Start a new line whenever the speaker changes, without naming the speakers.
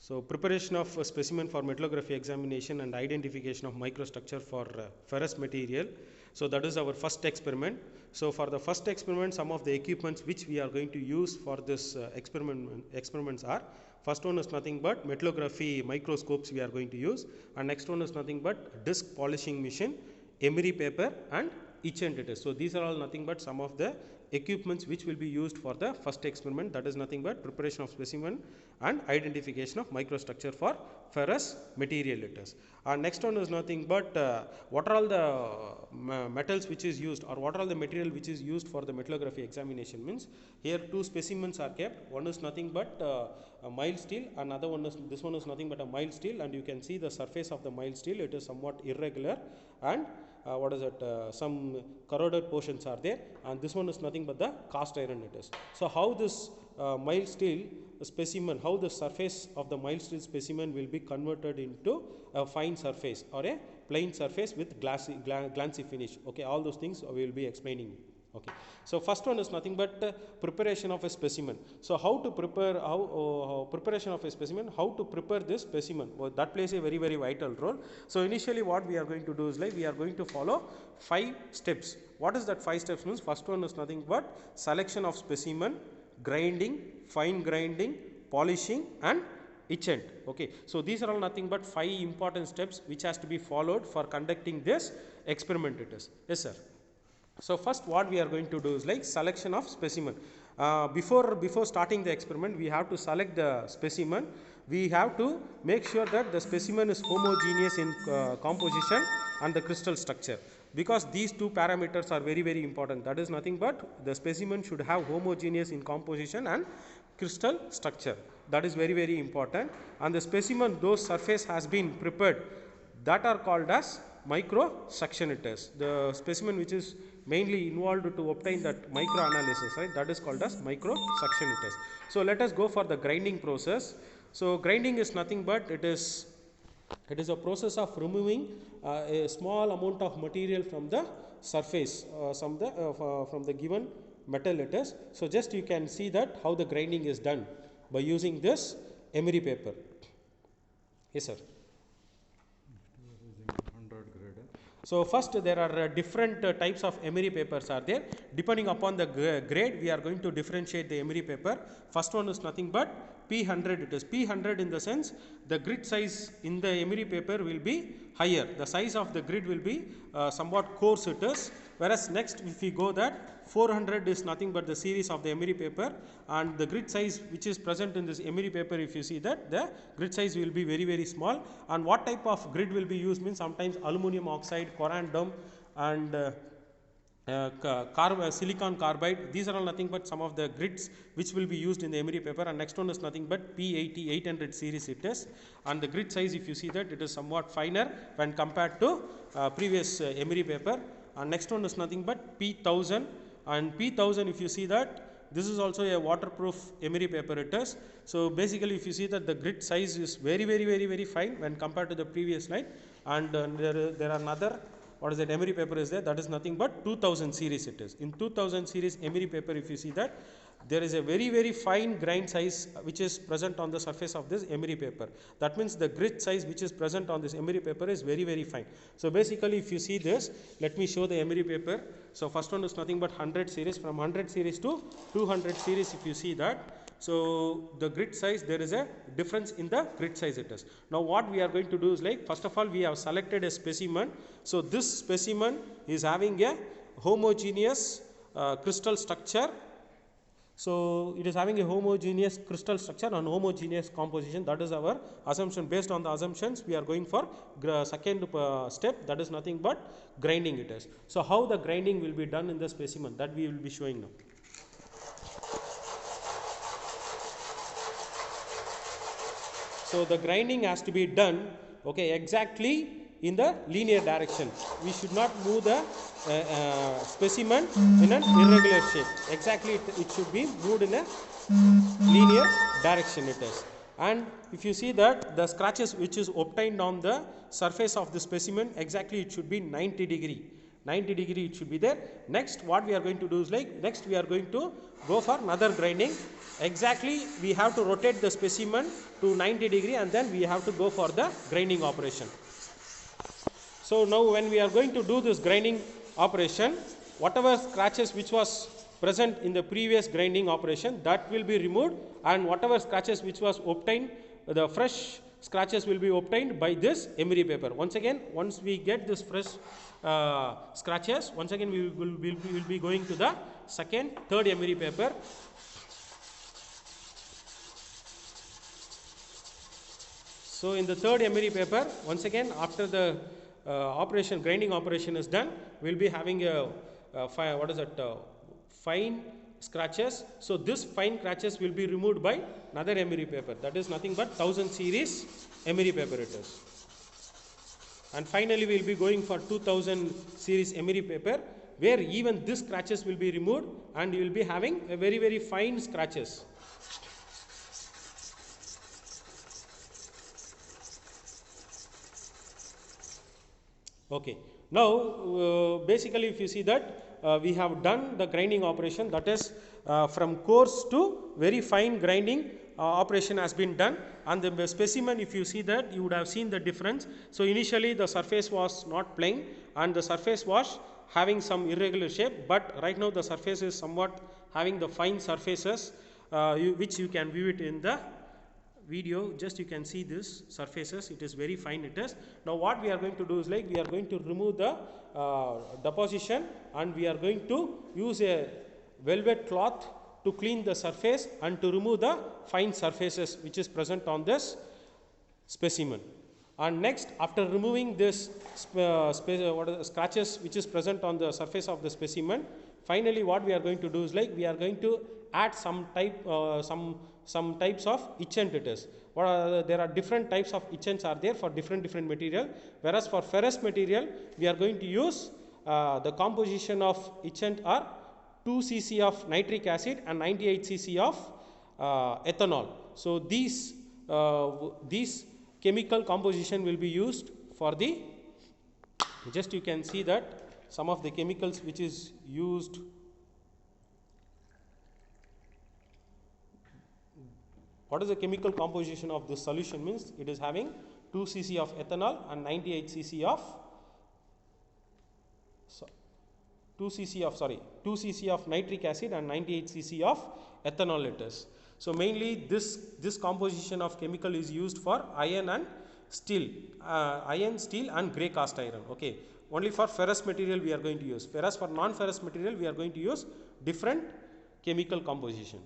So preparation of a specimen for metallography examination and identification of microstructure for ferrous material. So that is our first experiment. So for the first experiment, some of the equipments which we are going to use for this experiments are, first one is nothing but metallography microscopes we are going to use, and next one is nothing but disc polishing machine, emery paper and etchant it is. So these are all nothing but some of the equipments which will be used for the first experiment, that is nothing but preparation of specimen and identification of microstructure for ferrous material it is. And next one is nothing but what are all the metals which is used, or what are all the material which is used for the metallography examination. Means here two specimens are kept, one is nothing but a mild steel, another one is, this one is nothing but a mild steel, and you can see the surface of the mild steel, it is somewhat irregular, and what is it, some corroded portions are there, and this one is nothing but the cast iron it is. So how this mild steel specimen, how the surface of the mild steel specimen will be converted into a fine surface or a plain surface with glancy finish. Okay, all those things we will be explaining. Okay, so first one is nothing but preparation of a specimen. So how to prepare, preparation of a specimen, how to prepare this specimen, well, that plays a very vital role. So initially what we are going to do is like we are going to follow 5 steps. What is that 5 steps means? First one is nothing but selection of specimen, grinding, fine grinding, polishing and etchant. Okay, so these are all nothing but 5 important steps which has to be followed for conducting this experiment it is. Yes sir. So first what we are going to do is like selection of specimen. Before starting the experiment, we have to select the specimen. We have to make sure that the specimen is homogeneous in composition and the crystal structure, because these two parameters are very important. That is nothing but the specimen should have homogeneous in composition and crystal structure. That is very important. And the specimen, those surface has been prepared, that are called as microsuctionators. The specimen which is mainly involved to obtain that micro analysis, right, that is called as microsuctionators. So let us go for the grinding process. So grinding is nothing but it is a process of removing a small amount of material from the surface from the given metal it is. So just you can see that how the grinding is done by using this emery paper. Yes sir. So first there are different types of emery papers are there. Depending upon the grade, we are going to differentiate the emery paper. First one is nothing but P100 it is. P100 in the sense the grid size in the emery paper will be higher. The size of the grid will be somewhat coarse it is. Whereas next if we go that 400 is nothing but the series of the emery paper, and the grid size which is present in this emery paper, if you see that the grid size will be very small. And what type of grid will be used means sometimes aluminum oxide, corundum and silicon carbide. These are all nothing but some of the grids which will be used in the emery paper. And next one is nothing but P80 800 series it is, and the grid size if you see that it is somewhat finer when compared to previous emery paper. And next one is nothing but P1000, and P1000 if you see that this is also a waterproof emery paper it is. So basically if you see that the grid size is very fine when compared to the previous slide. And there are another, what is that, emery paper is there, that is nothing but 2000 series it is. In 2000 series emery paper if you see that there is a very fine grain size which is present on the surface of this emery paper. That means the grid size which is present on this emery paper is very fine. So basically if you see this, let me show the emery paper. So first one is nothing but 100 series. From 100 series to 200 series if you see that, so the grid size, there is a difference in the grid size it is. Now what we are going to do is like, first of all we have selected a specimen. So this specimen is having a homogeneous crystal structure. So it is having a homogeneous crystal structure and homogeneous composition. That is our assumption. Based on the assumptions, we are going for second step, that is nothing but grinding it is. So how the grinding will be done in the specimen, that we will be showing now. So the grinding has to be done, okay, exactly in the linear direction. We should not move the specimen in an irregular shape. Exactly it should be moved in a linear direction it is. And if you see that the scratches which is obtained on the surface of the specimen, exactly it should be 90 degree. 90 degree it should be there. Next what we are going to do is like, next we are going to go for another grinding. Exactly we have to rotate the specimen to 90 degree and then we have to go for the grinding operation. So now when we are going to do this grinding operation, whatever scratches which was present in the previous grinding operation, that will be removed, and whatever scratches which was obtained, the fresh scratches will be obtained by this emery paper. Once again, once we get this fresh scratches, once again we will be going to the second, third emery paper. So in the third emery paper, once again after the grinding operation is done, we will be having a fine scratches. So this fine scratches will be removed by another emery paper, that is nothing but 1000 series emery paper it is. And finally we will be going for 2000 series emery paper, where even this scratches will be removed and you will be having a very fine scratches. Okay. Now basically if you see that we have done the grinding operation, that is from coarse to very fine grinding operation has been done, and the specimen, if you see that, you would have seen the difference. So initially the surface was not plain and the surface was having some irregular shape, but right now the surface is somewhat having the fine surfaces which you can view it in the video. Just you can see this surfaces, it is very fine it is. Now what we are going to do is like, we are going to remove the deposition and we are going to use a velvet cloth to clean the surface and to remove the fine surfaces which is present on this specimen. And next, after removing this scratches which is present on the surface of the specimen, finally what we are going to do is like, we are going to add some types of etchant it is. There are different types of etchants are there for different material, whereas for ferrous material we are going to use the composition of etchant are 2 cc of nitric acid and 98 cc of ethanol. So these chemical composition will be used for the, just you can see that some of the chemicals which is used. What is the chemical composition of this solution means? It is having 2 cc of ethanol and 98 cc of 2 cc of nitric acid and 98 cc of ethanol it is. So mainly this composition of chemical is used for iron and steel, steel and grey cast iron. Okay, only for ferrous material we are going to use, whereas for non-ferrous material we are going to use different chemical composition.